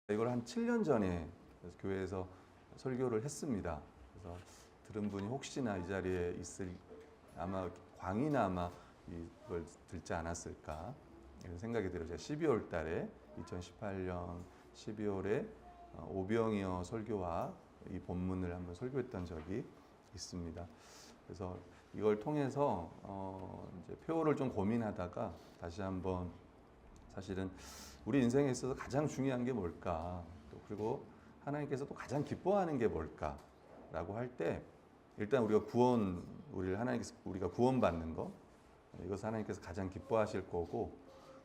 이걸 한 7년 전에 교회에서 설교를 했습니다. 그래서 들은 분이 혹시나 이 자리에 있을 아마 광이나 아마 이걸 듣지 않았을까 이런 생각이 들어요. 제가 12월 달에 2018년 12월에 오병이어 설교와 이 본문을 한번 설교했던 적이 있습니다. 그래서 이걸 통해서 이제 표어를 좀 고민하다가 다시 한번 사실은 우리 인생에 있어서 가장 중요한 게 뭘까? 또 그리고 하나님께서 또 가장 기뻐하는 게 뭘까?라고 할 때 일단 우리가 구원받는 거 이것을 하나님께서 가장 기뻐하실 거고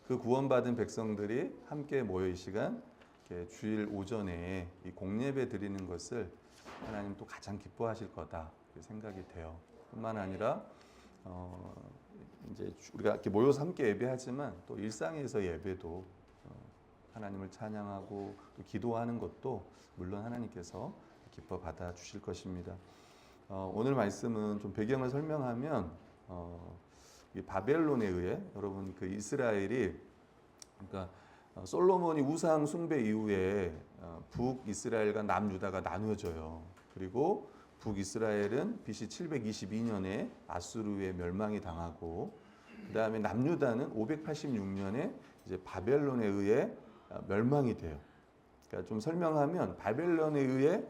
그 구원받은 백성들이 함께 모여 이 시간 주일 오전에 이 공예배 드리는 것을 하나님 또 가장 기뻐하실 거다 생각이 돼요. 뿐만 아니라 이제 우리가 이렇게 모여서 함께 예배하지만 또 일상에서 예배도 하나님을 찬양하고 또 기도하는 것도 물론 하나님께서 기뻐 받아 주실 것입니다. 오늘 말씀은 좀 배경을 설명하면 이 바벨론에 의해 여러분 그 이스라엘이 그러니까 솔로몬이 우상 숭배 이후에 북이스라엘과 남유다가 나누어져요. 그리고 북이스라엘은 BC 722년에 아수르에 멸망이 당하고 그 다음에 남유다는 586년에 이제 바벨론에 의해 멸망이 돼요. 그러니까 좀 설명하면 바벨론에 의해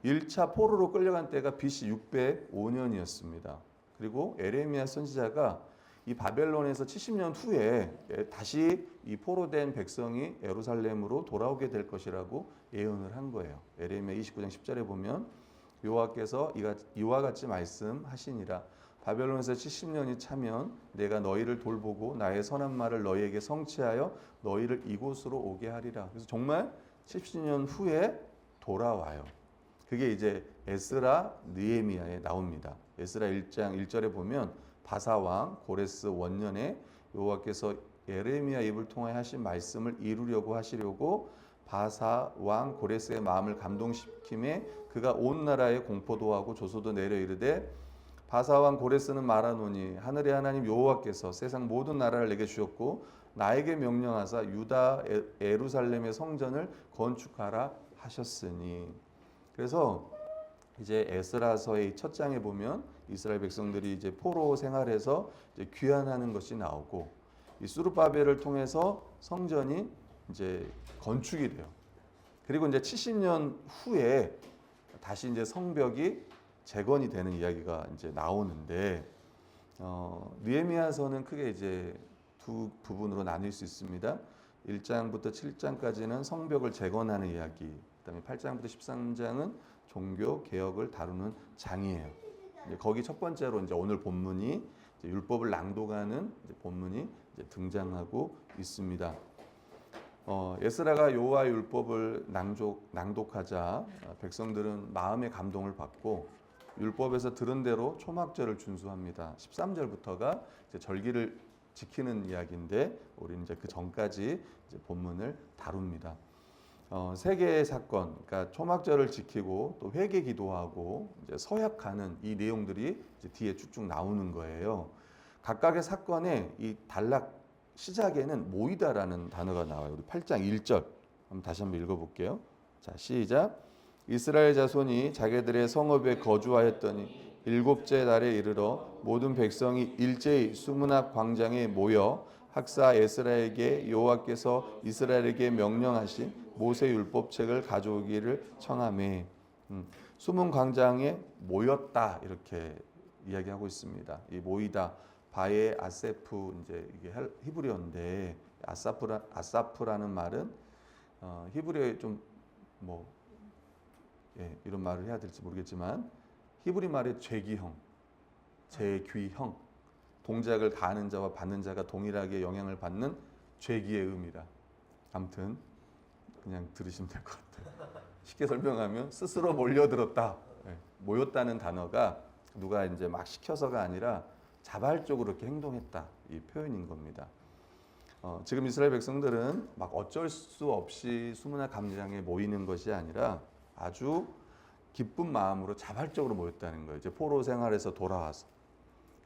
1차 포로로 끌려간 때가 BC 605년이었습니다. 그리고 에레미야 선지자가 이 바벨론에서 70년 후에 다시 이 포로된 백성이 예루살렘으로 돌아오게 될 것이라고 예언을 한 거예요. 에레미야 29장 10절에 보면 여호와께서 이와 같이 말씀하시니라. 바벨론에서 70년이 차면 내가 너희를 돌보고 나의 선한 말을 너희에게 성취하여 너희를 이곳으로 오게 하리라. 그래서 정말 70년 후에 돌아와요. 그게 이제 에스라 느헤미야에 나옵니다. 에스라 1장 1절에 보면 바사왕 고레스 원년에 여호와께서 예레미야 입을 통해 하신 말씀을 이루려고 하시려고 바사 왕 고레스의 마음을 감동시킴에 그가 온 나라에 공포도 하고 조소도 내려 이르되 바사 왕 고레스는 말하노니 하늘의 하나님 여호와께서 세상 모든 나라를 내게 주셨고 나에게 명령하사 유다 예루살렘의 성전을 건축하라 하셨으니. 그래서 이제 에스라서의 첫 장에 보면 이스라엘 백성들이 이제 포로 생활에서 이제 귀환하는 것이 나오고 이 수르바벨을 통해서 성전이 이제 건축이 돼요. 그리고 이제 70년 후에 다시 이제 성벽이 재건이 되는 이야기가 이제 나오는데 느헤미야서는 크게 이제 두 부분으로 나뉠 수 있습니다. 1장부터 7장까지는 성벽을 재건하는 이야기, 그다음에 8장부터 13장은 종교 개혁을 다루는 장이에요. 이제 거기 첫 번째로 이제 오늘 본문이 이제 율법을 낭독하는 이제 본문이 이제 등장하고 있습니다. 에스라가 여호와의 율법을 낭독하자 백성들은 마음의 감동을 받고 율법에서 들은 대로 초막절을 준수합니다. 13절부터가 이제 절기를 지키는 이야기인데 우리는 이제 그 전까지 이제 본문을 다룹니다. 세 개의 사건, 그러니까 초막절을 지키고 또 회개 기도하고 이제 서약하는 이 내용들이 이제 뒤에 쭉쭉 나오는 거예요. 각각의 사건의 이 단락 시작에는 모이다라는 단어가 나와요. 우리 8장 1절 다시 한번 읽어볼게요. 자, 시작. 이스라엘 자손이 자기들의 성읍에 거주하였더니 일곱째 날에 이르러 모든 백성이 일제히 수문학 광장에 모여 학사 에스라에게 여호와께서 이스라엘에게 명령하신 모세 율법책을 가져오기를 청하매. 수문 광장에 모였다 이렇게 이야기하고 있습니다. 이 모이다 바에 아세프 이제 이게 히브리어인데 아사프라는 말은 히브리어에 좀 이런 말을 해야 될지 모르겠지만 히브리 말의 죄기형, 재귀형, 동작을 가하는 자와 받는 자가 동일하게 영향을 받는 죄기의 의미라. 아무튼 그냥 들으시면 될 것 같아요. 쉽게 설명하면 스스로 몰려들었다. 모였다는 단어가 누가 이제 막 시켜서가 아니라 자발적으로 이렇게 행동했다 이 표현인 겁니다. 지금 이스라엘 백성들은 막 어쩔 수 없이 수문학 광장에 모이는 것이 아니라 아주 기쁜 마음으로 자발적으로 모였다는 거예요. 이제 포로 생활에서 돌아와서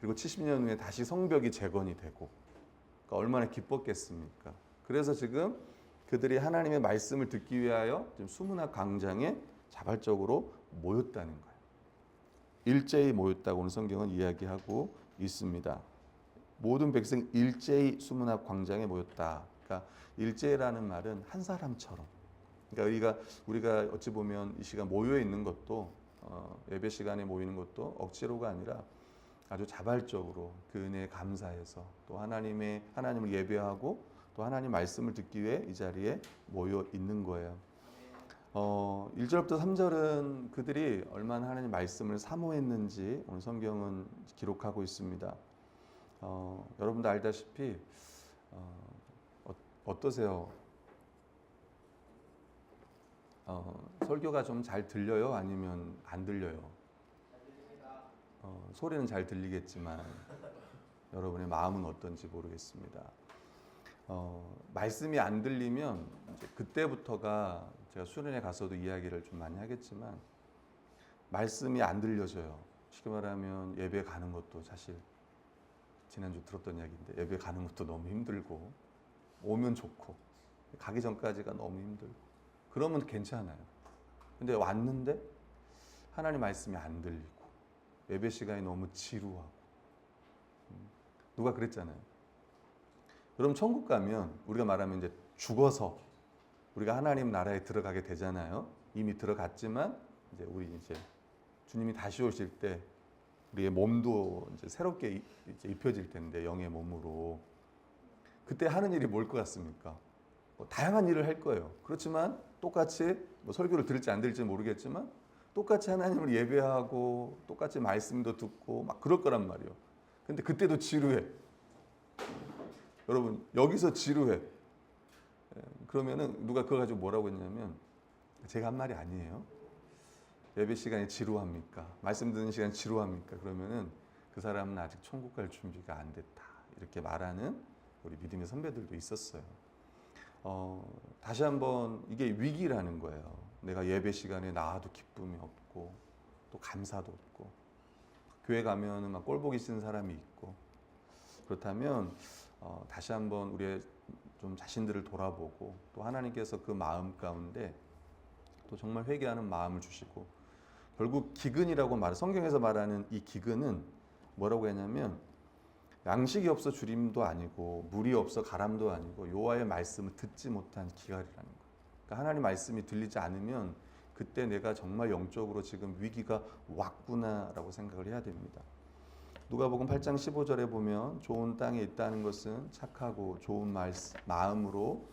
그리고 70년 후에 다시 성벽이 재건이 되고 그러니까 얼마나 기뻤겠습니까? 그래서 지금 그들이 하나님의 말씀을 듣기 위하여 지금 수문학 광장에 자발적으로 모였다는 거예요. 일제히 모였다고 오늘 성경은 이야기하고 있습니다. 모든 백성 일제히 수문학 광장에 모였다. 그러니까 일제라는 말은 한 사람처럼. 그러니까 우리가 어찌 보면 이 시간 모여 있는 것도 예배 시간에 모이는 것도 억지로가 아니라 아주 자발적으로 그 은혜에 감사해서 또 하나님을 예배하고 또 하나님 말씀을 듣기 위해 이 자리에 모여 있는 거예요. 1절부터 3절은 그들이 얼마나 하나님 말씀을 사모했는지 오늘 성경은 기록하고 있습니다. 여러분도 알다시피 어떠세요? 설교가 좀 잘 들려요? 아니면 안 들려요? 소리는 잘 들리겠지만 여러분의 마음은 어떤지 모르겠습니다. 말씀이 안 들리면 이제 그때부터가 제가 수련회 가서도 이야기를 좀 많이 하겠지만 말씀이 안 들려져요. 쉽게 말하면 예배 가는 것도 사실 지난주 들었던 이야기인데 예배 가는 것도 너무 힘들고 오면 좋고 가기 전까지가 너무 힘들고 그러면 괜찮아요. 근데 왔는데 하나님 말씀이 안 들리고 예배 시간이 너무 지루하고 누가 그랬잖아요. 그럼 천국 가면 우리가 말하면 이제 죽어서 우리가 하나님 나라에 들어가게 되잖아요. 이미 들어갔지만 이제 주님이 다시 오실 때 우리의 몸도 이제 새롭게 이제 입혀질 텐데 영의 몸으로 그때 하는 일이 뭘 것 같습니까? 다양한 일을 할 거예요. 그렇지만 똑같이 설교를 들을지 안 들을지 모르겠지만 똑같이 하나님을 예배하고 똑같이 말씀도 듣고 막 그럴 거란 말이에요. 근데 그때도 지루해. 여러분 여기서 지루해. 그러면은 누가 그걸 가지고 뭐라고 했냐면 제가 한 말이 아니에요. 예배 시간이 지루합니까? 말씀 듣는 시간이 지루합니까? 그러면은 그 사람은 아직 천국 갈 준비가 안 됐다. 이렇게 말하는 우리 믿음의 선배들도 있었어요. 다시 한번 이게 위기라는 거예요. 내가 예배 시간에 나와도 기쁨이 없고 또 감사도 없고 교회 가면은 막 꼴보기 싫은 사람이 있고 그렇다면 다시 한번 우리의 좀 자신들을 돌아보고 또 하나님께서 그 마음 가운데 또 정말 회개하는 마음을 주시고 결국 기근이라고 성경에서 말하는 이 기근은 뭐라고 했냐면 양식이 없어 주림도 아니고 물이 없어 가람도 아니고 여호와의 말씀을 듣지 못한 기갈이라는 거예요. 그러니까 하나님 말씀이 들리지 않으면 그때 내가 정말 영적으로 지금 위기가 왔구나라고 생각을 해야 됩니다. 누가복음 8장 15절에 보면 좋은 땅에 있다는 것은 착하고 좋은 마음으로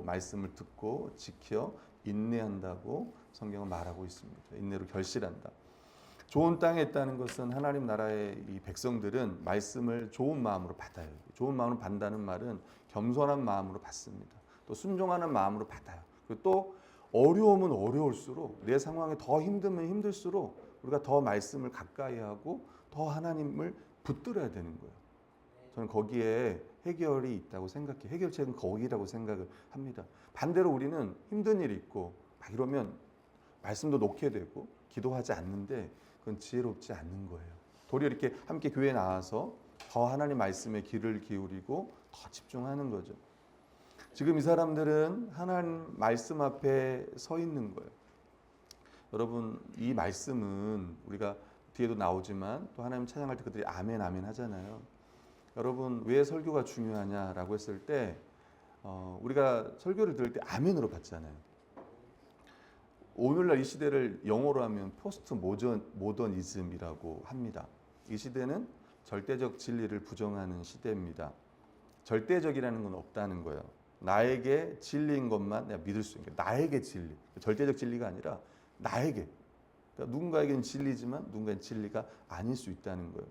말씀을 듣고 지켜 인내한다고 성경은 말하고 있습니다. 인내로 결실한다. 좋은 땅에 있다는 것은 하나님 나라의 이 백성들은 말씀을 좋은 마음으로 받아요. 좋은 마음으로 받는다는 말은 겸손한 마음으로 받습니다. 또 순종하는 마음으로 받아요. 그리고 또 어려우면 어려울수록 내 상황이 더 힘들면 힘들수록 우리가 더 말씀을 가까이 하고 더 하나님을 붙들어야 되는 거예요. 저는 거기에 해결이 있다고 생각해요. 해결책은 거기라고 생각을 합니다. 반대로 우리는 힘든 일이 있고 막 이러면 말씀도 놓게 되고 기도하지 않는데 그건 지혜롭지 않는 거예요. 도리어 이렇게 함께 교회에 나와서 더 하나님 말씀에 귀를 기울이고 더 집중하는 거죠. 지금 이 사람들은 하나님 말씀 앞에 서 있는 거예요. 여러분 이 말씀은 우리가 뒤에도 나오지만 또 하나님 찬양할 때 그들이 아멘 아멘 하잖아요. 여러분 왜 설교가 중요하냐라고 했을 때 우리가 설교를 들을 때 아멘으로 받잖아요. 오늘날 이 시대를 영어로 하면 포스트 모더니즘이라고 합니다. 이 시대는 절대적 진리를 부정하는 시대입니다. 절대적이라는 건 없다는 거예요. 나에게 진리인 것만 내가 믿을 수 있는 거예요. 나에게 진리. 절대적 진리가 아니라 나에게. 그러니까 누군가에게는 진리지만 누군가에게는 진리가 아닐 수 있다는 거예요.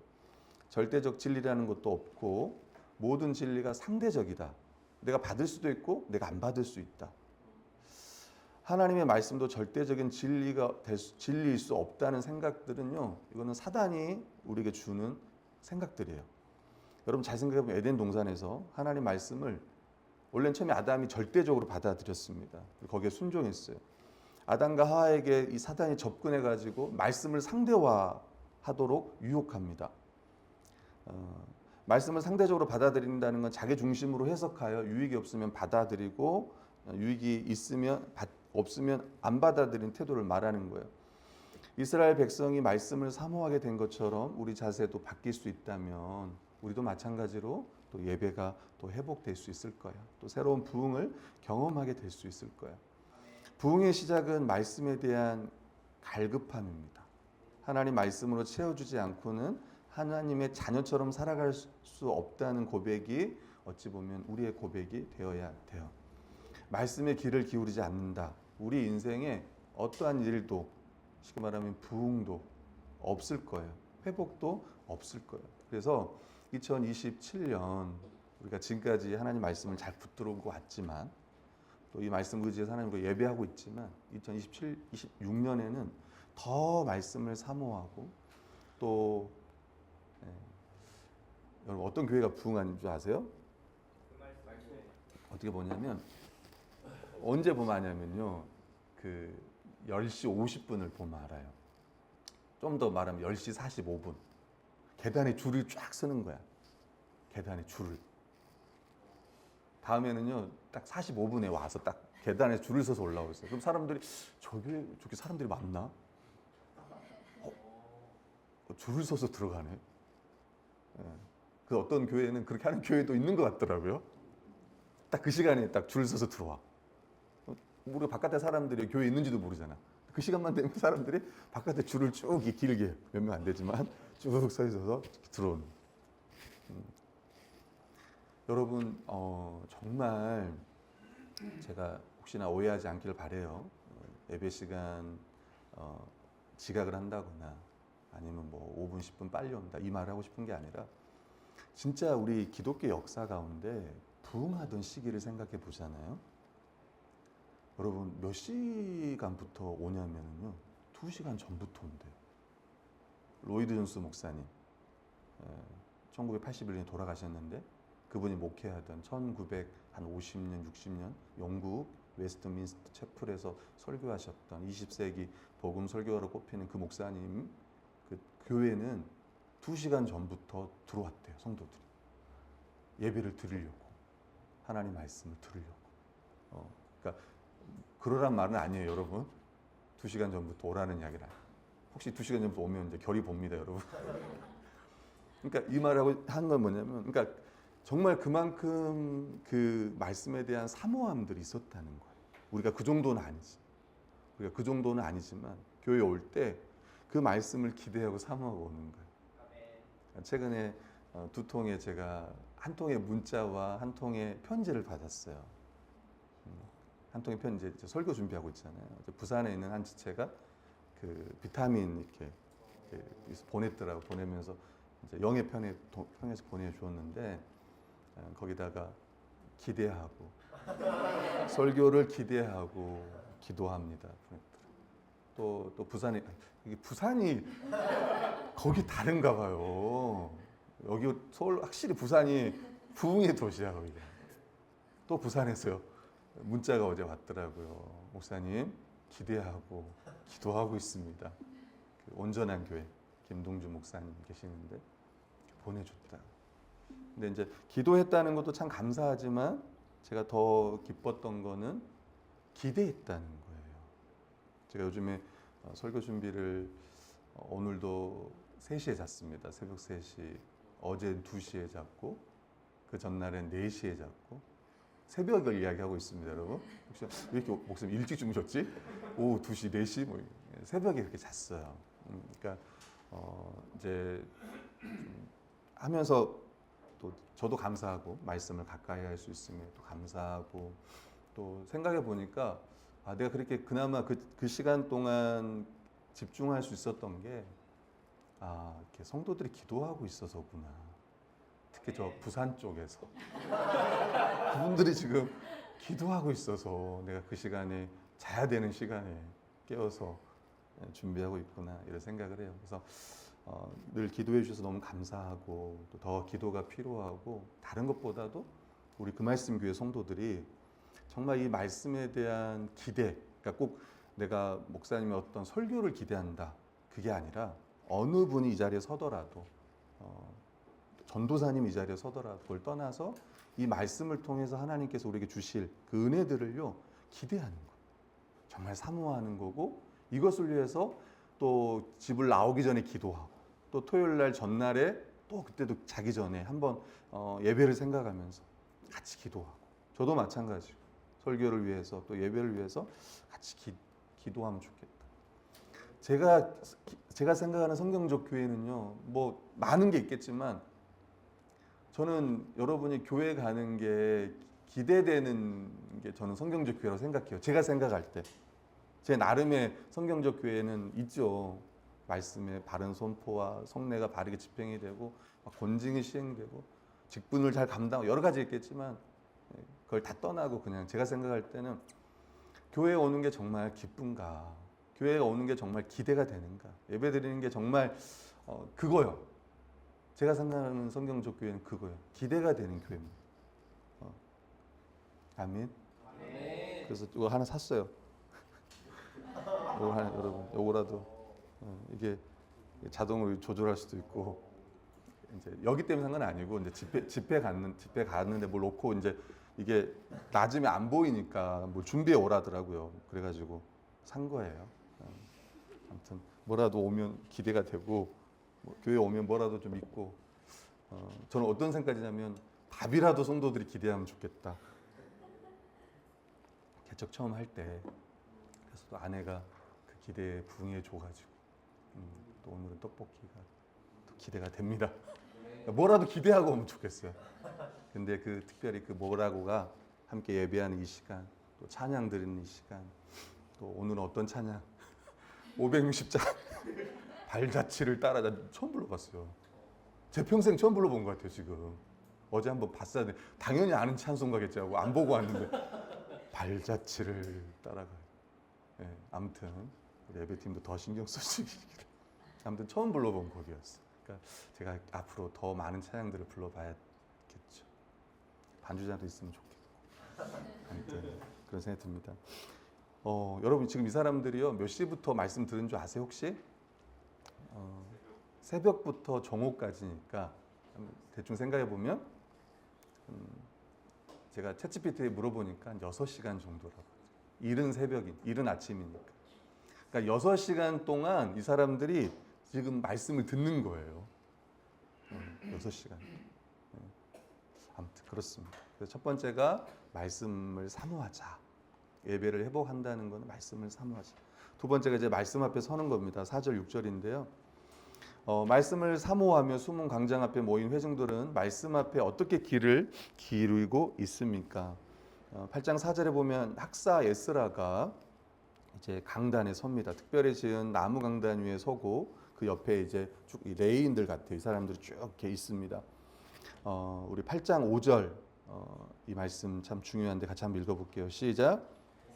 절대적 진리라는 것도 없고 모든 진리가 상대적이다. 내가 받을 수도 있고 내가 안 받을 수 있다. 하나님의 말씀도 절대적인 진리일 수 없다는 생각들은요. 이거는 사단이 우리에게 주는 생각들이에요. 여러분 잘 생각해보면 에덴 동산에서 하나님 말씀을 원래는 처음에 아담이 절대적으로 받아들였습니다. 거기에 순종했어요. 아담과 하와에게 이 사단이 접근해가지고 말씀을 상대화하도록 유혹합니다. 말씀을 상대적으로 받아들인다는 건 자기 중심으로 해석하여 유익이 없으면 받아들이고 유익이 없으면 안 받아들이는 태도를 말하는 거예요. 이스라엘 백성이 말씀을 사모하게 된 것처럼 우리 자세도 바뀔 수 있다면 우리도 마찬가지로 또 예배가 또 회복될 수 있을 거예요. 또 새로운 부흥을 경험하게 될 수 있을 거예요. 부흥의 시작은 말씀에 대한 갈급함입니다. 하나님 말씀으로 채워주지 않고는 하나님의 자녀처럼 살아갈 수 없다는 고백이 어찌 보면 우리의 고백이 되어야 돼요. 말씀의 귀를 기울이지 않는다. 우리 인생에 어떠한 일도 쉽게 말하면 부흥도 없을 거예요. 회복도 없을 거예요. 그래서 2027년 우리가 지금까지 하나님 말씀을 잘 붙들고 왔지만 또 이 말씀 의지해서 하나님으로 예배하고 있지만 26년에는 더 말씀을 사모하고 또 여러분 어떤 교회가 부흥하는 줄 아세요? 어떻게 보냐면 언제 보면 아냐면요. 그 10시 50분을 보면 알아요. 좀 더 말하면 10시 45분. 계단에 줄을 쫙 서는 거야. 계단에 줄을. 다음에는요. 딱 45분에 와서 딱 계단에 줄을 서서 올라오고 있어요. 그럼 사람들이 저게 사람들이 많나? 줄을 서서 들어가네. 예. 그 어떤 교회는 그렇게 하는 교회도 있는 것 같더라고요. 딱 그 시간에 딱 줄 서서 들어와. 우리가 바깥에 사람들이 교회에 있는지도 모르잖아. 그 시간만 되면 사람들이 바깥에 줄을 쭉 길게 몇 명 안 되지만 쭉 서 있어서 들어오는. 여러분 정말 제가 혹시나 오해하지 않기를 바래요. 예배 시간 지각을 한다거나 아니면 뭐 5분 10분 빨리 온다 이 말을 하고 싶은 게 아니라 진짜 우리 기독교 역사 가운데 부흥하던 시기를 생각해 보잖아요. 여러분 몇 시간부터 오냐면요 2시간 전부터 온대요. 로이드 존스 목사님 1981년에 돌아가셨는데 그분이 목회하던 1950년 60년 영국 웨스트민스터 채플에서 설교하셨던 20세기 복음 설교가로 꼽히는 그 목사님 그 교회는 2시간 전부터 들어왔대요. 성도들이 예배를 드리려고 하나님 말씀을 들으려고 그러니까 그러란 말은 아니에요, 여러분. 2시간 전부터 오라는 이야기라. 혹시 2시간 전부터 오면 이제 결이 봅니다, 여러분. 그러니까 이 말하고 한 건 뭐냐면, 그러니까 정말 그만큼 그 말씀에 대한 사모함들이 있었다는 거예요. 우리가 그 정도는 아니지. 우리가 그 정도는 아니지만 교회 올 때 그 말씀을 기대하고 사모하고 오는 거예요. 최근에 2통의 제가 한 통의 문자와 한 통의 편지를 받았어요. 한 통의 편지 설교 준비하고 있잖아요. 부산에 있는 한 지체가 그 비타민 이렇게 보냈더라고. 보내면서 이제 영의 편에서 보내주었는데 거기다가 기대하고 설교를 기대하고 기도합니다. 또 부산에 이게 부산이 거기 다른가 봐요. 여기 서울 확실히 부산이 부흥의 도시야 거기. 또 부산에서요. 문자가 어제 왔더라고요. 목사님 기대하고 기도하고 있습니다. 그 온전한 교회 김동주 목사님 계시는데 보내줬다. 근데 이제 기도했다는 것도 참 감사하지만 제가 더 기뻤던 거는 기대했다는 거예요. 제가 요즘에 설교 준비를 오늘도 3시에 잤습니다. 새벽 3시. 어제 2시에 잤고 그 전날엔 4시에 잤고 새벽을 이야기하고 있습니다, 여러분. 혹시 왜 이렇게 목사님 일찍 주무셨지? 오후 2시, 4시 뭐 새벽에 이렇게 잤어요. 그러니까 이제 하면서 또 저도 감사하고 말씀을 가까이 할 수 있음에 또 감사하고 또 생각해 보니까 내가 그렇게 그나마 그 시간 동안 집중할 수 있었던 게 이렇게 성도들이 기도하고 있어서구나. 특히 저 부산 쪽에서 그분들이 지금 기도하고 있어서 내가 그 시간에 자야 되는 시간에 깨어서 준비하고 있구나 이런 생각을 해요. 그래서 늘 기도해 주셔서 너무 감사하고 또 더 기도가 필요하고 다른 것보다도 우리 그 말씀 교회 성도들이 정말 이 말씀에 대한 기대, 그러니까 꼭 내가 목사님의 어떤 설교를 기대한다 그게 아니라 어느 분이 이 자리에 서더라도 전도사님 이 자리에 서더라도 그걸 떠나서 이 말씀을 통해서 하나님께서 우리에게 주실 그 은혜들을요 기대하는 거예요. 정말 사모하는 거고 이것을 위해서 또 집을 나오기 전에 기도하고 또 토요일 날 전날에 또 그때도 자기 전에 한번 예배를 생각하면서 같이 기도하고 저도 마찬가지고 설교를 위해서 또 예배를 위해서 같이 기도하면 좋겠다. 제가 생각하는 성경적 교회는요 뭐 많은 게 있겠지만 저는 여러분이 교회 가는 게 기대되는 게 저는 성경적 교회라고 생각해요. 제가 생각할 때. 제 나름의 성경적 교회는 있죠. 말씀의 바른 선포와 성례가 바르게 집행이 되고 권징이 시행되고 직분을 잘 감당하고 여러 가지 있겠지만 그걸 다 떠나고 그냥 제가 생각할 때는 교회에 오는 게 정말 기쁜가? 교회에 오는 게 정말 기대가 되는가? 예배 드리는 게 정말 그거요. 제가 생각하는 성경적 교회는 그거예요. 기대가 되는 교회입니다. 아멘. 그래서 이거 하나 샀어요. 이거 하나 여러분, 요거라도 이게 자동으로 조절할 수도 있고 이제 여기 때문에 산 건 아니고 이제 집회 갔는데 뭘 놓고 이제 이게 낮으면 안 보이니까 뭘 준비해 오라더라고요. 그래가지고 산 거예요. 아무튼 뭐라도 오면 기대가 되고 교회 오면 뭐라도 좀 있고 저는 어떤 생각이냐면 밥이라도 성도들이 기대하면 좋겠다. 개척 처음 할 때 그래서 또 아내가 그 기대에 부응해 줘가지고 또 오늘은 떡볶이가 또 기대가 됩니다. 뭐라도 기대하고 오면 좋겠어요. 근데 그 특별히 그 뭐라고가 함께 예배하는 이 시간, 또 찬양 드리는 이 시간, 또 오늘은 어떤 찬양 560장 발자취를 따라 나 처음 불러봤어요. 제 평생 처음 불러본 것 같아요 지금. 어제 한번 봤어야 돼. 당연히 아는 찬송가겠지 하고 안 보고 왔는데 발자취를 따라가. 네, 아무튼 우리 예배팀도 더 신경 쓰시기를. 아무튼 처음 불러본 곡이었어. 그러니까 제가 앞으로 더 많은 찬양들을 불러봐야겠죠. 반주자도 있으면 좋겠고. 아무튼 그런 생각이 듭니다. 여러분 지금 이 사람들이요 몇 시부터 말씀 들은 줄 아세요 혹시? 새벽부터 정오까지니까 대충 생각해 보면 제가 챗GPT에 물어보니까 한 6시간 정도라고. 이른 새벽인, 이른 아침이니까. 그러니까 6시간 동안 이 사람들이 지금 말씀을 듣는 거예요. 6시간. 아무튼 그렇습니다. 그래서 첫 번째가 말씀을 사모하자. 예배를 회복한다는 것은 말씀을 사모하자. 두 번째가 이제 말씀 앞에 서는 겁니다. 4절, 6절인데요. 말씀을 사모하며 숨은 광장 앞에 모인 회중들은 말씀 앞에 어떻게 길을 기울이고 있습니까? 8장 4절에 보면 학사 에스라가 이제 강단에 섭니다. 특별히 지은 나무 강단 위에 서고 그 옆에 이제 쭉 레위인들 같아요. 이 사람들이 쭉 이렇게 있습니다. 우리 8장 5절 이 말씀 참 중요한데 같이 한번 읽어볼게요. 시작.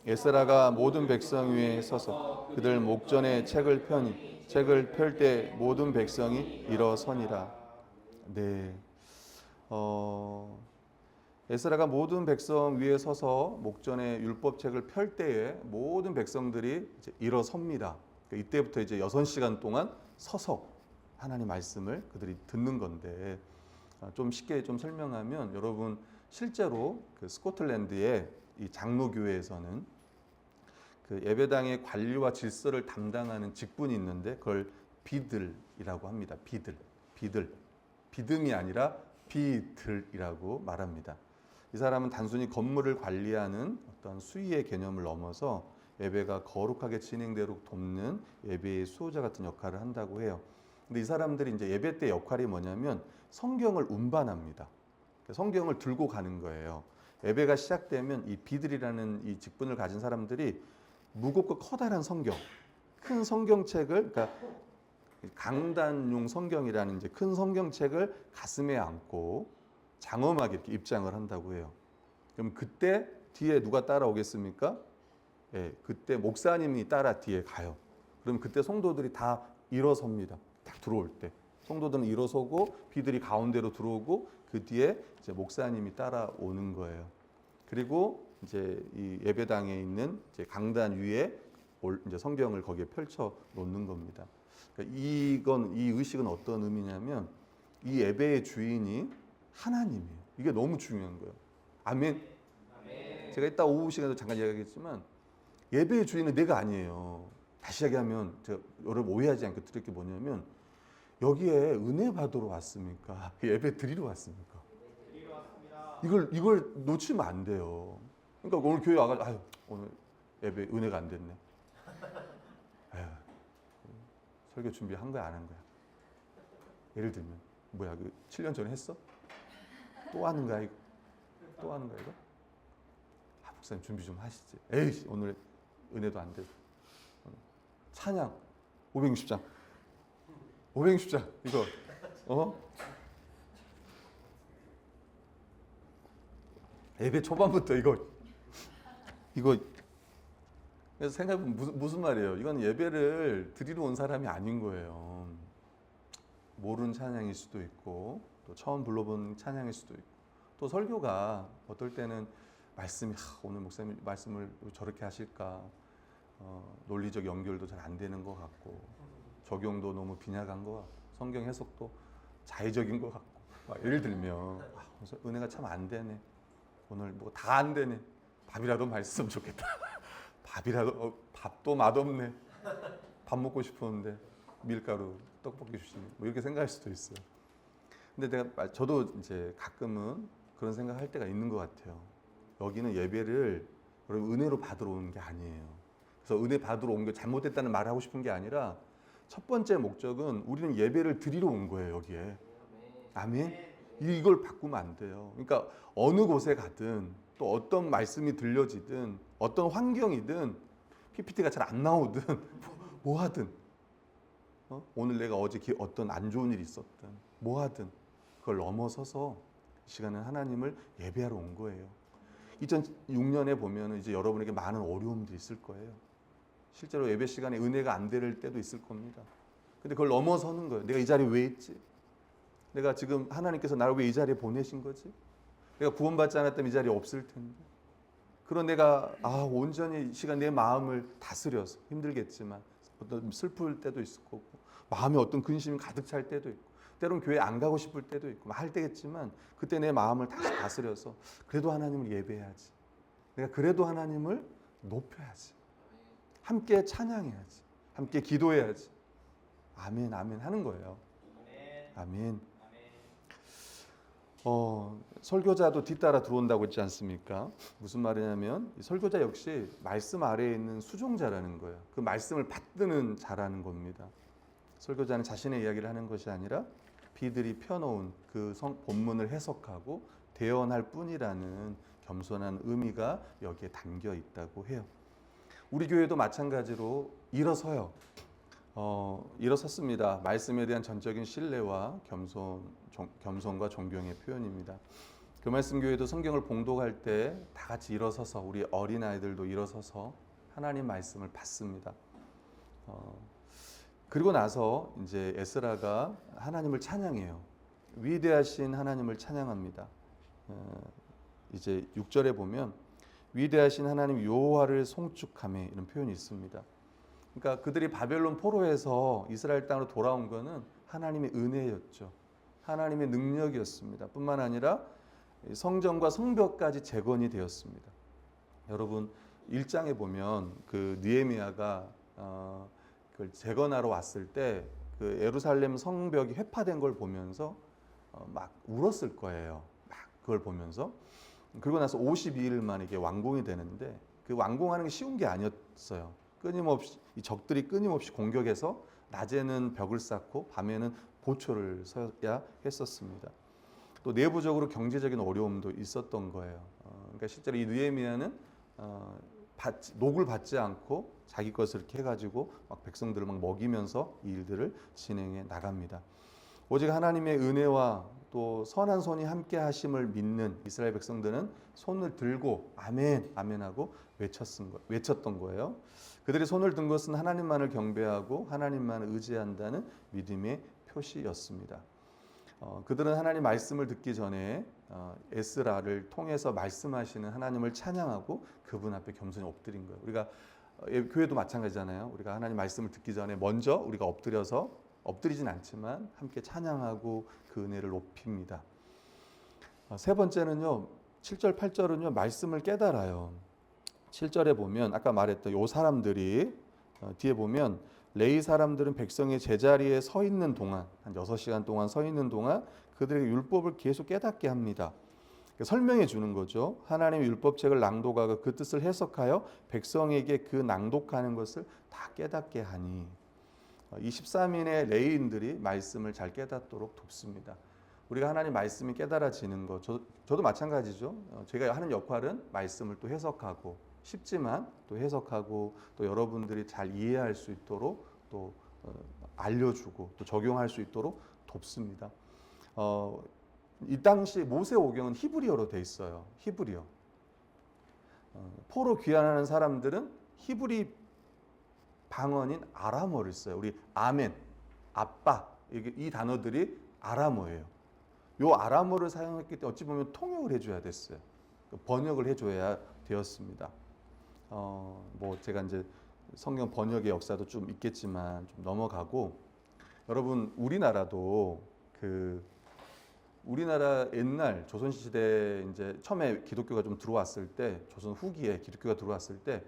에스라가 모든 백성 위에 서서 그들 목전에 책을 펴니 책을 펼 때 모든 백성이 일어서니라. 네. 에스라가 모든 백성 위에 서서 목전에 율법책을 펼 때에 모든 백성들이 이제 일어섭니다. 그러니까 이때부터 이제 6시간 동안 서서 하나님 말씀을 그들이 듣는 건데 좀 쉽게 좀 설명하면 여러분 실제로 그 스코틀랜드의 이 장로교회에서는 그 예배당의 관리와 질서를 담당하는 직분이 있는데 그걸 비들이라고 합니다. 비듬이 아니라 비들이라고 말합니다. 이 사람은 단순히 건물을 관리하는 어떤 수의의 개념을 넘어서 예배가 거룩하게 진행되도록 돕는 예배의 수호자 같은 역할을 한다고 해요. 근데 이 사람들이 이제 예배 때 역할이 뭐냐면 성경을 운반합니다. 성경을 들고 가는 거예요. 예배가 시작되면 이 비들이라는 이 직분을 가진 사람들이 무겁고 커다란 성경, 큰 성경책을, 그러니까 강단용 성경이라는 이제 큰 성경책을 가슴에 안고 장엄하게 이렇게 입장을 한다고 해요. 그럼 그때 뒤에 누가 따라오겠습니까? 예, 그때 목사님이 따라 뒤에 가요. 그럼 그때 성도들이 다 일어섭니다. 딱 들어올 때 성도들은 일어서고 비들이 가운데로 들어오고 그 뒤에 이제 목사님이 따라오는 거예요. 그리고 이제 이 예배당에 있는 이제 강단 위에 이제 성경을 거기에 펼쳐 놓는 겁니다. 그러니까 이 의식은 어떤 의미냐면 이 예배의 주인이 하나님이에요. 이게 너무 중요한 거예요. 아멘. 제가 이따 오후 시간에도 잠깐 이야기했지만 예배의 주인은 내가 아니에요. 다시 이야기하면 제가 여러분 오해하지 않게 드릴 게 뭐냐면 여기에 은혜 받으러 왔습니까? 예배 드리러 왔습니까? 이걸 놓치면 안 돼요. 그러니까 오늘 교회 와가지고 아유 오늘 예배 은혜가 안 됐네. 아유, 설교 준비한 거야 안 한 거야? 예를 들면 뭐야 그 7년 전에 했어? 또 하는 거야 이거? 또 하는 거야 이거? 아 목사님 준비 좀 하시지. 에이 오늘 은혜도 안 돼. 찬양 560장 560장 이거 예배 초반부터 이거 그래서 생각해보면 무슨 말이에요? 이건 예배를 드리러 온 사람이 아닌 거예요. 모르는 찬양일 수도 있고 또 처음 불러본 찬양일 수도 있고 또 설교가 어떨 때는 말씀이 오늘 목사님 말씀을 저렇게 하실까 논리적 연결도 잘 안 되는 것 같고 적용도 너무 빈약한 것 같고 성경 해석도 자의적인 것 같고 예를 들면 은혜가 참 안 되네. 오늘 뭐 다 안 되네. 밥이라도 맛있으면 좋겠다. 밥이라도 밥도 맛없네. 밥 먹고 싶었는데 밀가루 떡볶이 주시네. 뭐 이렇게 생각할 수도 있어요. 근데 저도 이제 가끔은 그런 생각할 때가 있는 것 같아요. 여기는 예배를 여러분 은혜로 받으러 오는 게 아니에요. 그래서 은혜 받으러 온 게 잘못됐다는 말을 하고 싶은 게 아니라 첫 번째 목적은 우리는 예배를 드리러 온 거예요. 여기에 아멘. 이걸 바꾸면 안 돼요. 그러니까 어느 곳에 가든 또 어떤 말씀이 들려지든 어떤 환경이든 PPT가 잘 안 나오든 뭐 하든 오늘 내가 어제 어떤 안 좋은 일이 있었든 뭐 하든 그걸 넘어서서 이 시간은 하나님을 예배하러 온 거예요. 2006년에 보면 이제 여러분에게 많은 어려움들이 있을 거예요. 실제로 예배 시간에 은혜가 안 될 때도 있을 겁니다. 근데 그걸 넘어서는 거예요. 내가 이 자리에 왜 있지? 내가 지금 하나님께서 나를 왜 이 자리에 보내신 거지? 내가 구원받지 않았다면 이 자리에 없을 텐데. 그런 내가 온전히 이 시간 내 마음을 다스려서 힘들겠지만 어떤 슬플 때도 있을 거고 마음에 어떤 근심이 가득 찰 때도 있고 때론 교회 안 가고 싶을 때도 있고 할 때겠지만 그때 내 마음을 다시 다스려서 그래도 하나님을 예배해야지. 내가 그래도 하나님을 높여야지. 함께 찬양해야지. 함께 기도해야지. 아멘 아멘 하는 거예요. 아멘. 설교자도 뒤따라 들어온다고 했지 않습니까? 무슨 말이냐면 설교자 역시 말씀 아래에 있는 수종자라는 거예요. 그 말씀을 받드는 자라는 겁니다. 설교자는 자신의 이야기를 하는 것이 아니라 비들이 펴놓은 그 본문을 해석하고 대언할 뿐이라는 겸손한 의미가 여기에 담겨 있다고 해요. 우리 교회도 마찬가지로 일어서요. 일어섰습니다. 말씀에 대한 전적인 신뢰와 겸손과 존경의 표현입니다. 그 말씀 교회도 성경을 봉독할 때 다 같이 일어서서 우리 어린아이들도 일어서서 하나님 말씀을 받습니다. 그리고 나서 이제 에스라가 하나님을 찬양해요. 위대하신 하나님을 찬양합니다. 이제 6절에 보면 위대하신 하나님 여호와를 송축하며 이런 표현이 있습니다. 그러니까 그들이 바벨론 포로에서 이스라엘 땅으로 돌아온 것은 하나님의 은혜였죠. 하나님의 능력이었습니다. 뿐만 아니라 성전과 성벽까지 재건이 되었습니다. 여러분 1장에 보면 그 느헤미야가 그걸 재건하러 왔을 때 그 예루살렘 성벽이 회파된 걸 보면서 막 울었을 거예요. 막 그걸 보면서 그리고 나서 52일 만에 이게 완공이 되는데 그 완공하는 게 쉬운 게 아니었어요. 끊임없이 이 적들이 끊임없이 공격해서 낮에는 벽을 쌓고 밤에는 보초를 서야 했었습니다. 또 내부적으로 경제적인 어려움도 있었던 거예요. 그러니까 실제로 이 느헤미야는 녹을 받지 않고 자기 것을 이렇게 해가지고 막 백성들을 막 먹이면서 이 일들을 진행해 나갑니다. 오직 하나님의 은혜와 또 선한 손이 함께 하심을 믿는 이스라엘 백성들은 손을 들고 아멘 아멘하고 외쳤던 거예요. 그들이 손을 든 것은 하나님만을 경배하고 하나님만을 의지한다는 믿음의 표시였습니다. 그들은 하나님 말씀을 듣기 전에 에스라를 통해서 말씀하시는 하나님을 찬양하고 그분 앞에 겸손히 엎드린 거예요. 우리가 교회도 마찬가지잖아요. 우리가 하나님 말씀을 듣기 전에 먼저 우리가 엎드려서 엎드리진 않지만 함께 찬양하고 그 은혜를 높입니다. 세 번째는요. 7절, 8절은요. 말씀을 깨달아요. 7절에 보면 아까 말했던 요 사람들이 뒤에 보면 레위 사람들은 백성의 제자리에 서 있는 동안 한 6시간 동안 서 있는 동안 그들에게 율법을 계속 깨닫게 합니다. 설명해 주는 거죠. 하나님의 율법책을 낭독하고 그 뜻을 해석하여 백성에게 그 낭독하는 것을 다 깨닫게 하니 이 13인의 레위인들이 말씀을 잘 깨닫도록 돕습니다. 우리가 하나님 말씀이 깨달아지는 것, 저도 마찬가지죠. 제가 하는 역할은 말씀을 또 해석하고 쉽지만 또 해석하고 또 여러분들이 잘 이해할 수 있도록 또 알려주고 또 적용할 수 있도록 돕습니다. 이 당시 모세 오경은 히브리어로 돼 있어요. 히브리어. 포로 귀환하는 사람들은 히브리 방언인 아람어를 써요. 우리 아멘, 아빠 이 단어들이 아람어예요. 요 아람어를 사용했기 때문에 어찌 보면 통역을 해줘야 됐어요. 번역을 해줘야 되었습니다. 뭐 제가 이제 성경 번역의 역사도 좀 있겠지만 좀 넘어가고 여러분 우리나라도 우리나라 옛날 조선시대 이제 처음에 기독교가 좀 들어왔을 때 조선 후기에 기독교가 들어왔을 때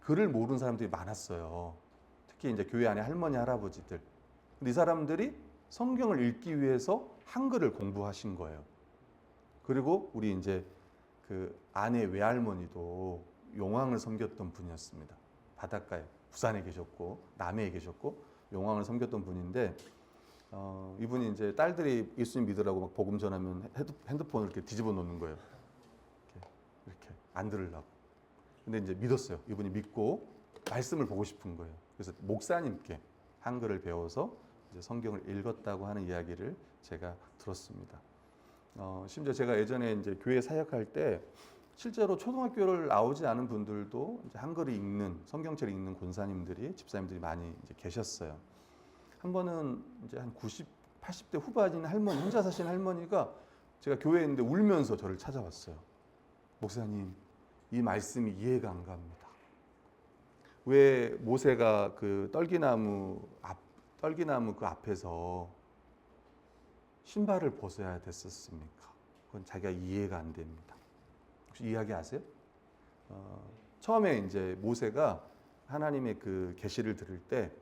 글을 모르는 사람들이 많았어요. 특히 이제 교회 안에 할머니 할아버지들. 근데 이 사람들이 성경을 읽기 위해서 한글을 공부하신 거예요. 그리고 우리 이제 그 아내 외할머니도 용왕을 섬겼던 분이었습니다. 바닷가에 부산에 계셨고 남해에 계셨고 용왕을 섬겼던 분인데 이분이 이제 딸들이 예수님 믿으라고 막 복음 전하면 핸드폰을 이렇게 뒤집어 놓는 거예요. 이렇게 안 들으려고. 근데 이제 믿었어요. 이분이 믿고 말씀을 보고 싶은 거예요. 그래서 목사님께 한글을 배워서 이제 성경을 읽었다고 하는 이야기를 제가 들었습니다. 심지어 제가 예전에 이제 교회 사역할 때 실제로 초등학교를 나오지 않은 분들도 이제 한글을 읽는 성경책을 읽는 권사님들이 집사님들이 많이 이제 계셨어요. 한 번은 이제 한 90, 80대 후반인 할머니 혼자 사신 할머니가 제가 교회에 있는데 울면서 저를 찾아왔어요. 목사님, 이 말씀이 이해가 안 갑니다. 왜 모세가 그 떨기나무 그 앞에서 신발을 벗어야 됐었습니까? 그건 자기가 이해가 안 됩니다. 혹시 이야기 아세요? 처음에 이제 모세가 하나님의 그 계시를 들을 때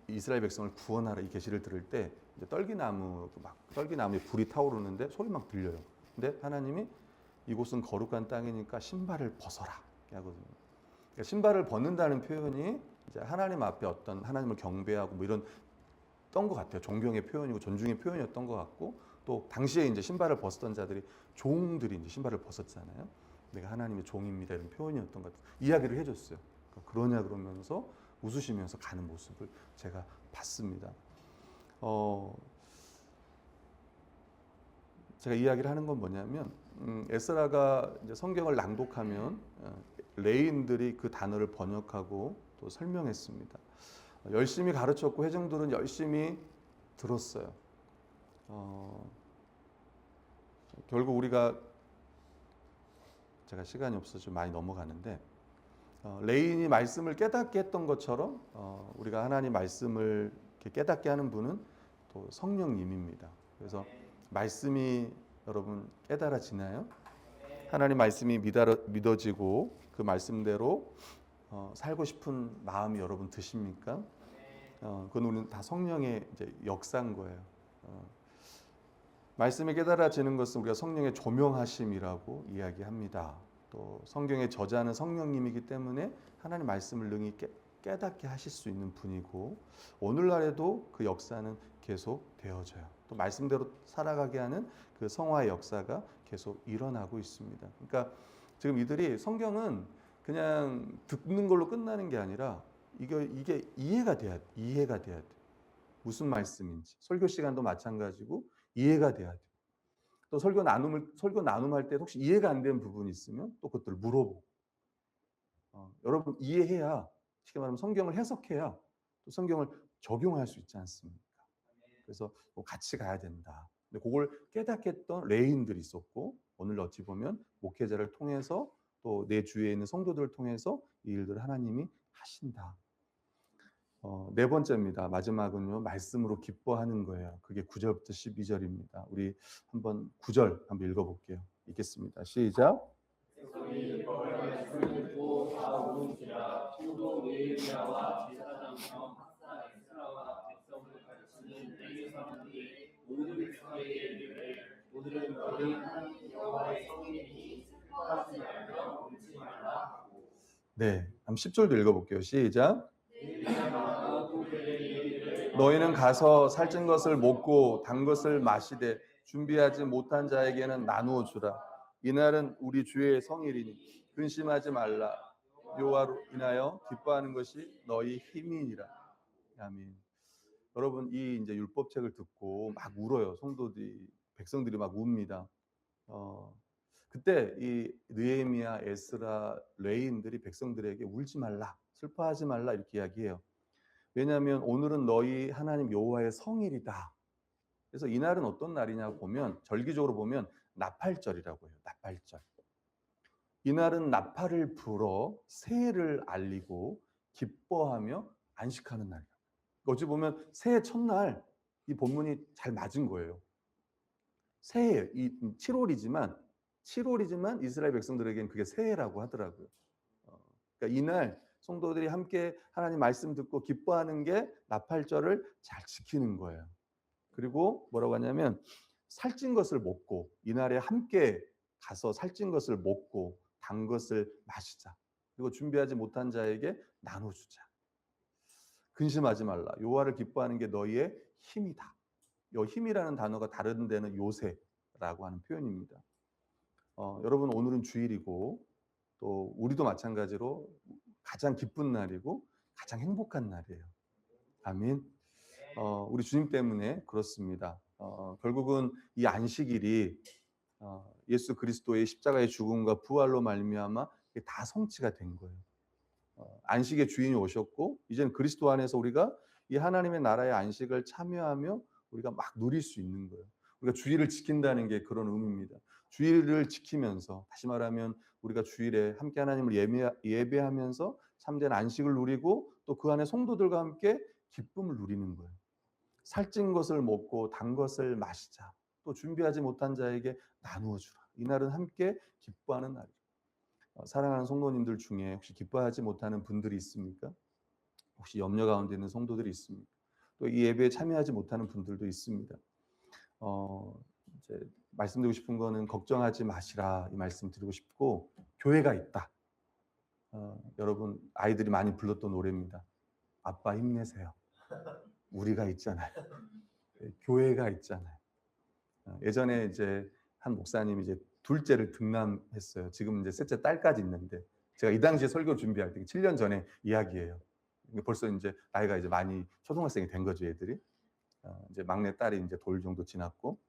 이스라엘 백성을 구원하라 이 계시를 들을 때 이제 떨기나무에 불이 타오르는데 소리 막 들려요. 근데 하나님이 이곳은 거룩한 땅이니까 신발을 벗어라 하거든요. 그러니까 신발을 벗는다는 표현이 이제 하나님 앞에 어떤 하나님을 경배하고 뭐 이런 것 같아요. 존경의 표현이고 존중의 표현이었던 것 같고 또 당시에 이제 신발을 벗었던 자들이 종들이 이제 신발을 벗었잖아요. 내가 하나님의 종입니다 이런 표현이었던 것 같아요. 이야기를 해줬어요. 그러냐 그러면서 웃으시면서 가는 모습을 제가 봤습니다. 제가 이야기를 하는 건 뭐냐면 에스라가 이제 성경을 낭독하면 레인들이 그 단어를 번역하고 또 설명했습니다. 열심히 가르쳤고 회중들은 열심히 들었어요. 결국 우리가 제가 시간이 없어서 좀 많이 넘어가는데 레인이 말씀을 깨닫게 했던 것처럼 우리가 하나님 말씀을 이렇게 깨닫게 하는 분은 또 성령님입니다. 그래서 말씀이 여러분 깨달아지나요? 하나님 말씀이 믿어지고 그 말씀대로 살고 싶은 마음이 여러분 드십니까? 그건 우리는 다 성령의 이제 역사인 거예요. 말씀이 깨달아지는 것은 우리가 성령의 조명하심이라고 이야기합니다. 또 성경의 저자는 성령님이기 때문에 하나님 말씀을 능히 깨닫게 하실 수 있는 분이고 오늘날에도 그 역사는 계속 되어져요. 또 말씀대로 살아가게 하는 그 성화의 역사가 계속 일어나고 있습니다. 그러니까 지금 이들이 성경은 그냥 듣는 걸로 끝나는 게 아니라 이게 이해가 돼야 돼. 무슨 말씀인지. 설교 시간도 마찬가지고 이해가 돼야 돼. 또 설교 나눔할 때 혹시 이해가 안 되는 부분이 있으면 또 그것들을 물어보고. 여러분 이해해야 쉽게 말하면 성경을 해석해야 또 성경을 적용할 수 있지 않습니까? 그래서 같이 가야 된다. 근데 그걸 깨닫게 했던 레인들이 있었고 오늘 어찌 보면 목회자를 통해서 또 내 주위에 있는 성도들을 통해서 이 일들을 하나님이 하신다. 네 번째입니다. 마지막은요. 말씀으로 기뻐하는 거예요. 그게 9절부터 12절입니다. 우리 한번 9절 한번 읽어 볼게요. 읽겠습니다. 시작. 백성이 여호와의 말씀을 듣고 다 오른지라. 또 느헤미야와 제사장령 학사 에스라와 백성을 가르치는 레위 사람들이 모든 백성에게 이르되 오늘은 너희 하나님 여호와의 성일이니 슬퍼하지 말며 울지 말라 하고. 네, 한번 10절도 읽어 볼게요. 시작. 너희는 가서 살찐 것을 먹고 단 것을 마시되 준비하지 못한 자에게는 나누어 주라. 이날은 우리 주의 성일이니 근심하지 말라. 여호와로 인하여 기뻐하는 것이 너희 힘이니라. 아멘. 여러분, 이 이제 율법책을 듣고 막 울어요. 성도들이, 백성들이 막 웁니다. 그때 이 느헤미야, 에스라, 레위인들이 백성들에게 울지 말라, 슬퍼하지 말라 이렇게 이야기해요. 왜냐하면 오늘은 너희 하나님 여호와의 성일이다. 그래서 이날은 어떤 날이냐고 보면 절기적으로 보면 나팔절이라고 해요. 나팔절. 이날은 나팔을 불어 새해를 알리고 기뻐하며 안식하는 날이에요. 어찌 보면 새해 첫날 이 본문이 잘 맞은 거예요. 새해, 이 7월이지만 이스라엘 백성들에게는 그게 새해라고 하더라고요. 그러니까 이날 성도들이 함께 하나님 말씀 듣고 기뻐하는 게 나팔절을 잘 지키는 거예요. 그리고 뭐라고 하냐면 살찐 것을 먹고 이날에 함께 가서 살찐 것을 먹고 단 것을 마시자. 그리고 준비하지 못한 자에게 나눠주자. 근심하지 말라. 여호와를 기뻐하는 게 너희의 힘이다. 요 힘이라는 단어가 다른 데는 요새라고 하는 표현입니다. 여러분, 오늘은 주일이고 또 우리도 마찬가지로 가장 기쁜 날이고 가장 행복한 날이에요. 아멘. 우리 주님 때문에 그렇습니다. 결국은 이 안식일이 예수 그리스도의 십자가의 죽음과 부활로 말미암아 다 성취가 된 거예요. 안식의 주인이 오셨고 이제는 그리스도 안에서 우리가 이 하나님의 나라의 안식을 참여하며 우리가 막 누릴 수 있는 거예요. 우리가 주일을 지킨다는 게 그런 의미입니다. 주일을 지키면서, 다시 말하면 우리가 주일에 함께 하나님을 예배하면서 참된 안식을 누리고 또 그 안에 성도들과 함께 기쁨을 누리는 거예요. 살찐 것을 먹고 단 것을 마시자. 또 준비하지 못한 자에게 나누어 주라. 이날은 함께 기뻐하는 날이에요. 사랑하는 성도님들 중에 혹시 기뻐하지 못하는 분들이 있습니까? 혹시 염려 가운데 있는 성도들이 있습니까? 또 이 예배에 참여하지 못하는 분들도 있습니다. 이제 말씀드리고 싶은 거는 걱정하지 마시라 이 말씀 드리고 싶고, 교회가 있다. 여러분, 아이들이 많이 불렀던 노래입니다. 아빠 힘내세요. 우리가 있잖아요. 교회가 있잖아요. 예전에 이제 한 목사님이 이제 둘째를 등남했어요. 지금 이제 셋째 딸까지 있는데, 제가 이 당시에 설교 준비할 때 7년 전에 이야기예요. 벌써 이제 나이가 이제 많이 초등학생이 된 거죠, 애들이. 이제 막내 딸이 이제 돌 정도 지났고,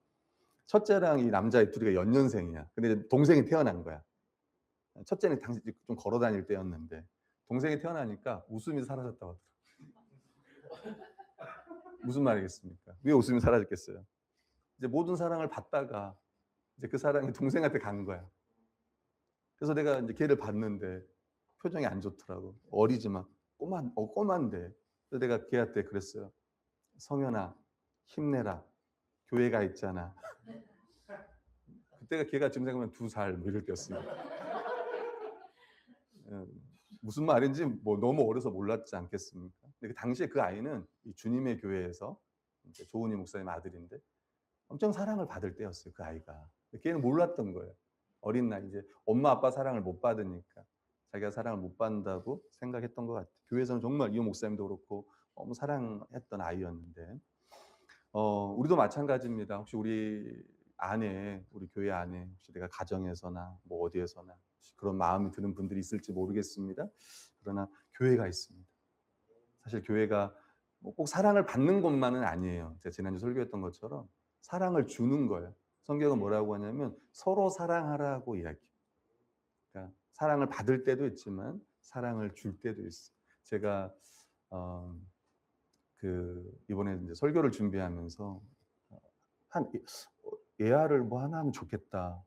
첫째랑 이 남자애 둘이가 연년생이야. 근데 동생이 태어난 거야. 첫째는 당시 좀 걸어 다닐 때였는데 동생이 태어나니까 웃음이 사라졌다고 하더라고요. 무슨 말이겠습니까? 왜 웃음이 사라졌겠어요? 이제 모든 사랑을 받다가 이제 그 사랑이 동생한테 간 거야. 그래서 내가 이제 걔를 봤는데 표정이 안 좋더라고. 어리지만 꼬만데. 그래서 내가 걔한테 그랬어요. 성현아, 힘내라. 교회가 있잖아. 그때가 걔가 지금 생각하면 2살 뭐 이럴 때였습니다. 무슨 말인지 뭐 너무 어려서 몰랐지 않겠습니까? 근데 그 당시에 그 아이는 이 주님의 교회에서 이제 조은희 목사님 아들인데 엄청 사랑을 받을 때였어요, 그 아이가. 걔는 몰랐던 거예요. 어린 나이 이제 엄마 아빠 사랑을 못 받으니까 자기가 사랑을 못 받는다고 생각했던 것 같아요. 교회에서는 정말 이 목사님도 그렇고 너무 사랑했던 아이였는데 우리도 마찬가지입니다. 혹시 우리 안에, 우리 교회 안에 혹시 내가 가정에서나 뭐 어디에서나 그런 마음이 드는 분들이 있을지 모르겠습니다. 그러나 교회가 있습니다. 사실 교회가 꼭 사랑을 받는 것만은 아니에요. 제가 지난주 설교했던 것처럼 사랑을 주는 거예요. 성경은 뭐라고 하냐면 서로 사랑하라고 이야기해요. 그러니까 사랑을 받을 때도 있지만 사랑을 줄 때도 있어요. 제가 이번에 이제 설교를 준비하면서 한 예화를 뭐 하나 하면 좋겠다.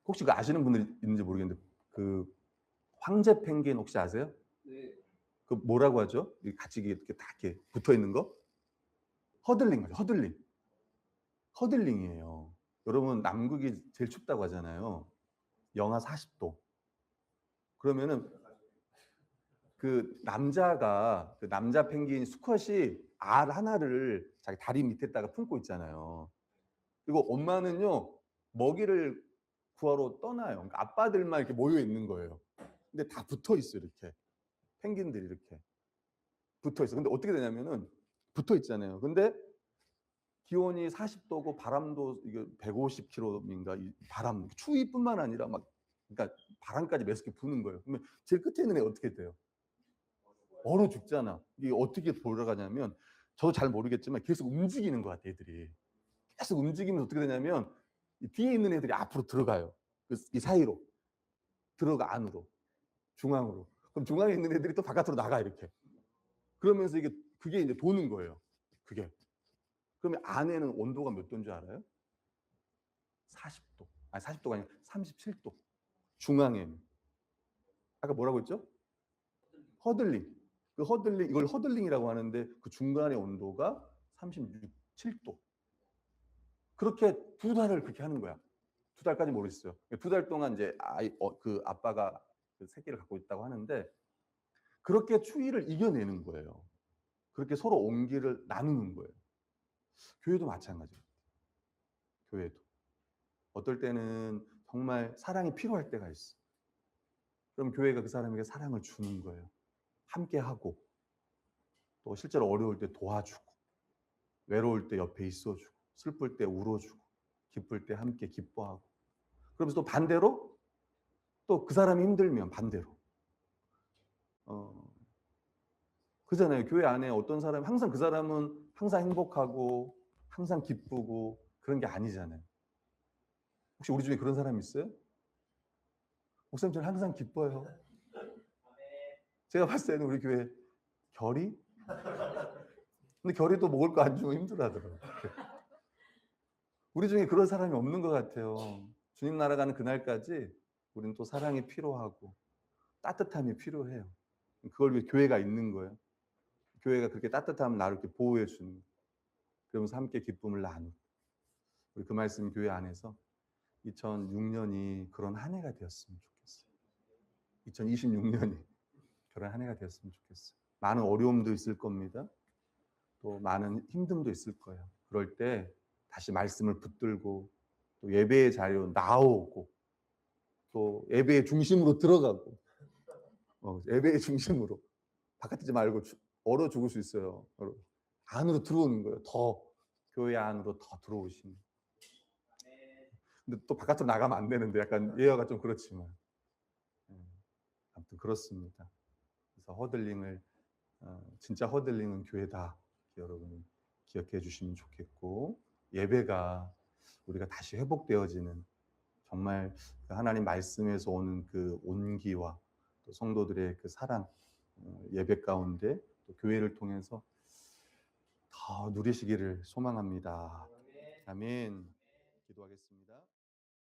혹시 아시는 분들 있는지 모르겠는데 그 황제 펭귄 혹시 아세요? 네. 그 뭐라고 하죠? 같이 이렇게 다 이렇게 붙어 있는 거? 허들링 하죠. 허들링. 허들링이에요. 여러분 남극이 제일 춥다고 하잖아요. 영하 40도. 그러면은 그 남자가 그 남자 펭귄 수컷이 알 하나를 자기 다리 밑에다가 품고 있잖아요. 그리고 엄마는요 먹이를 구하러 떠나요. 그러니까 아빠들만 이렇게 모여 있는 거예요. 근데 다 붙어 있어요 이렇게 펭귄들이 이렇게 붙어 있어. 근데 어떻게 되냐면은 붙어 있잖아요. 근데 기온이 40도고 바람도 이게 150km인가 이 바람 추위뿐만 아니라 막 그러니까 바람까지 매섭게 부는 거예요. 그러면 제일 끝에 있는 애 어떻게 돼요? 얼어 죽잖아. 이게 어떻게 돌아가냐면 저도 잘 모르겠지만 계속 움직이는 것 같아 애들이. 계속 움직이면서 어떻게 되냐면 이 뒤에 있는 애들이 앞으로 들어가요. 이 사이로 들어가 안으로 중앙으로. 그럼 중앙에 있는 애들이 또 바깥으로 나가 이렇게. 그러면서 이게 그게 이제 도는 거예요. 그게. 그러면 안에는 온도가 몇 도인 줄 알아요? 40도. 아니 40도가 아니라 37도. 중앙에는. 아까 뭐라고 했죠? 허들링. 그 허들링 이걸 허들링이라고 하는데 그 중간의 온도가 36, 7도. 그렇게 2달을 그렇게 하는 거야. 2달까지 모르겠어요. 2달 동안 이제 그 아빠가 그 새끼를 갖고 있다고 하는데 그렇게 추위를 이겨내는 거예요. 그렇게 서로 온기를 나누는 거예요. 교회도 마찬가지예요. 교회도. 어떨 때는 정말 사랑이 필요할 때가 있어. 그럼 교회가 그 사람에게 사랑을 주는 거예요. 함께 하고 또 실제로 어려울 때 도와주고 외로울 때 옆에 있어주고 슬플 때 울어주고 기쁠 때 함께 기뻐하고 그러면서 또 반대로 또 그 사람이 힘들면 반대로 그잖아요. 교회 안에 어떤 사람이 항상 그 사람은 항상 행복하고 항상 기쁘고 그런 게 아니잖아요. 혹시 우리 중에 그런 사람 있어요? 목사님 저는 항상 기뻐요. 제가 봤을 때는 우리 교회 결이? 근데 결이도 먹을 거 안 주고 힘들어하더라고요. 우리 중에 그런 사람이 없는 것 같아요. 주님 나라 가는 그날까지 우리는 또 사랑이 필요하고 따뜻함이 필요해요. 그걸 위해 교회가 있는 거예요. 교회가 그렇게 따뜻함 나를 이렇게 보호해 주는 거예요. 그러면서 함께 기쁨을 나누고 우리 그 말씀 교회 안에서 2006년이 그런 한 해가 되었으면 좋겠어요. 2026년이 그런 한 해가 되었으면 좋겠어요. 많은 어려움도 있을 겁니다. 또 많은 힘듦도 있을 거예요. 그럴 때 다시 말씀을 붙들고 또 예배의 자리로 나오고 또 예배의 중심으로 들어가고 예배의 중심으로 바깥이지 말고 얼어 죽을 수 있어요. 안으로 들어오는 거예요. 더 교회 안으로 더 들어오시는. 근데 또 바깥으로 나가면 안 되는데 약간 예화가 좀 그렇지만 아무튼 그렇습니다. 그래서 허들링을 진짜 허들링은 교회다. 여러분 기억해 주시면 좋겠고 예배가 우리가 다시 회복되어지는 정말 그 하나님 말씀에서 오는 그 온기와 또 성도들의 그 사랑 예배 가운데 또 교회를 통해서 더 누리시기를 소망합니다. 아멘. 기도하겠습니다.